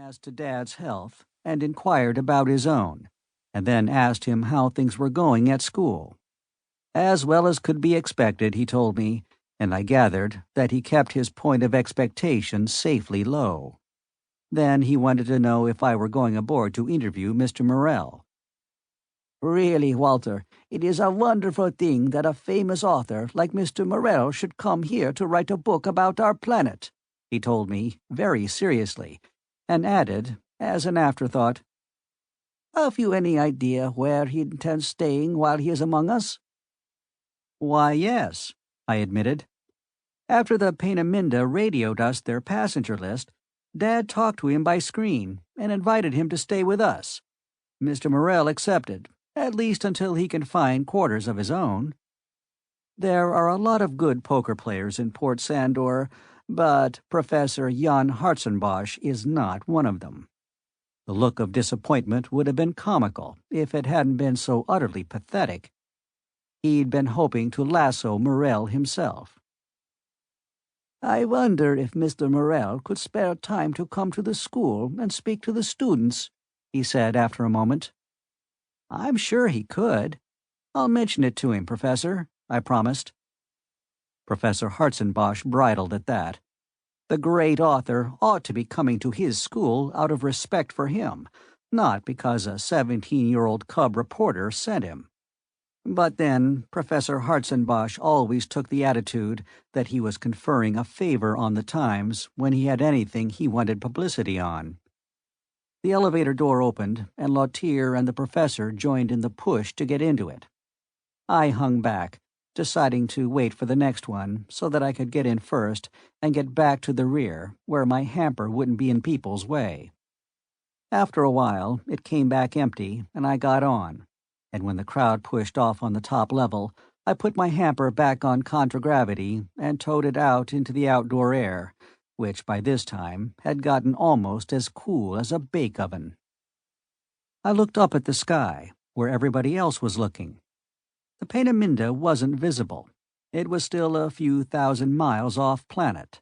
as to Dad's health and inquired about his own, and then asked him how things were going at school. As well as could be expected, he told me, and I gathered that he kept his point of expectation safely low. Then he wanted to know if I were going aboard to interview Mr. Morrell. Really, Walter, it is a wonderful thing that a famous author like Mr. Morrell should come here to write a book about our planet, he told me, very seriously, and added, as an afterthought, Have you any idea where he intends staying while he is among us? Why, yes, I admitted. After the Peeneminda radioed us their passenger list, Dad talked to him by screen and invited him to stay with us. Mr. Morrell accepted, at least until he can find quarters of his own. There are a lot of good poker players in Port Sandor, but Professor Jan Hartzenbosch is not one of them. The look of disappointment would have been comical if it hadn't been so utterly pathetic. He'd been hoping to lasso Morrell himself. I wonder if Mr. Morrell could spare time to come to the school and speak to the students, he said after a moment. I'm sure he could. I'll mention it to him, Professor, I promised. Professor Hartzenbosch bridled at that. The great author ought to be coming to his school out of respect for him, not because a 17-year-old cub reporter sent him. But then Professor Hartzenbosch always took the attitude that he was conferring a favor on the Times when he had anything he wanted publicity on. The elevator door opened, and Lautier and the professor joined in the push to get into it. I hung back, deciding to wait for the next one so that I could get in first and get back to the rear, where my hamper wouldn't be in people's way. After a while, it came back empty, and I got on, and when the crowd pushed off on the top level, I put my hamper back on contragravity and towed it out into the outdoor air, which by this time had gotten almost as cool as a bake oven. I looked up at the sky, where everybody else was looking. The Peeneminda wasn't visible. It was still a few thousand miles off planet.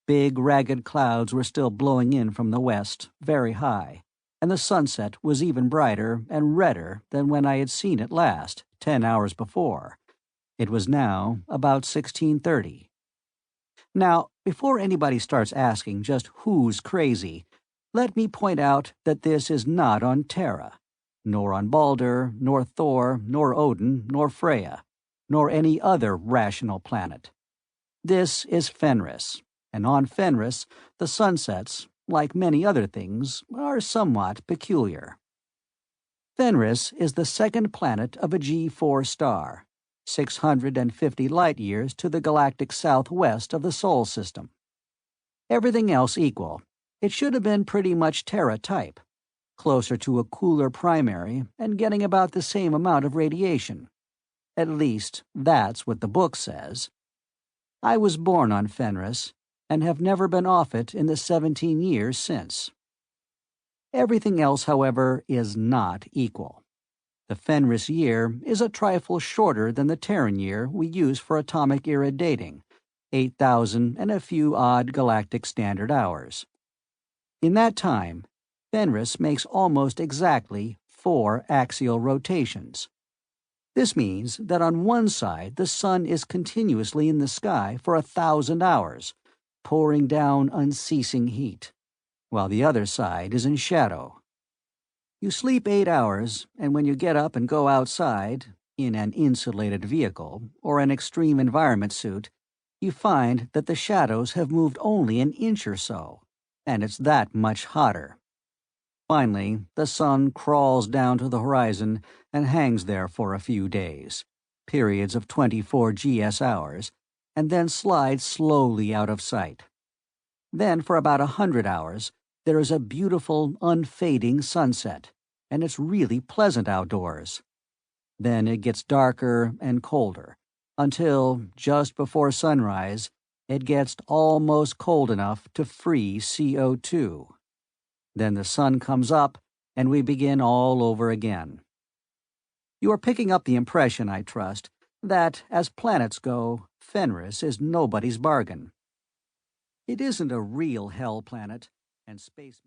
Big, ragged clouds were still blowing in from the west, very high, and the sunset was even brighter and redder than when I had seen it last, 10 hours before. It was now about 16:30. Now, before anybody starts asking just who's crazy, let me point out that this is not on Terra, nor on Balder, nor Thor, nor Odin, nor Freya, nor any other rational planet. This is Fenris, and on Fenris, the sunsets, like many other things, are somewhat peculiar. Fenris is the second planet of a G4 star, 650 light-years to the galactic southwest of the Sol system. Everything else equal, it should have been pretty much Terra type, closer to a cooler primary and getting about the same amount of radiation. At least, that's what the book says. I was born on Fenris, and have never been off it in the 17 years since. Everything else, however, is not equal. The Fenris year is a trifle shorter than the Terran year we use for atomic era dating, 8,000 and a few odd galactic standard hours. In that time, Fenris makes almost exactly 4 axial rotations. This means that on one side the sun is continuously in the sky for 1,000 hours, pouring down unceasing heat, while the other side is in shadow. You sleep 8 hours, and when you get up and go outside, in an insulated vehicle or an extreme environment suit, you find that the shadows have moved only an inch or so, and it's that much hotter. Finally, the sun crawls down to the horizon and hangs there for a few days, periods of 24 GS hours, and then slides slowly out of sight. Then, for about 100 hours, there is a beautiful, unfading sunset, and it's really pleasant outdoors. Then it gets darker and colder, until, just before sunrise, it gets almost cold enough to freeze CO2. Then the sun comes up, and we begin all over again. You are picking up the impression, I trust, that, as planets go, Fenris is nobody's bargain. It isn't a real hell planet, and space...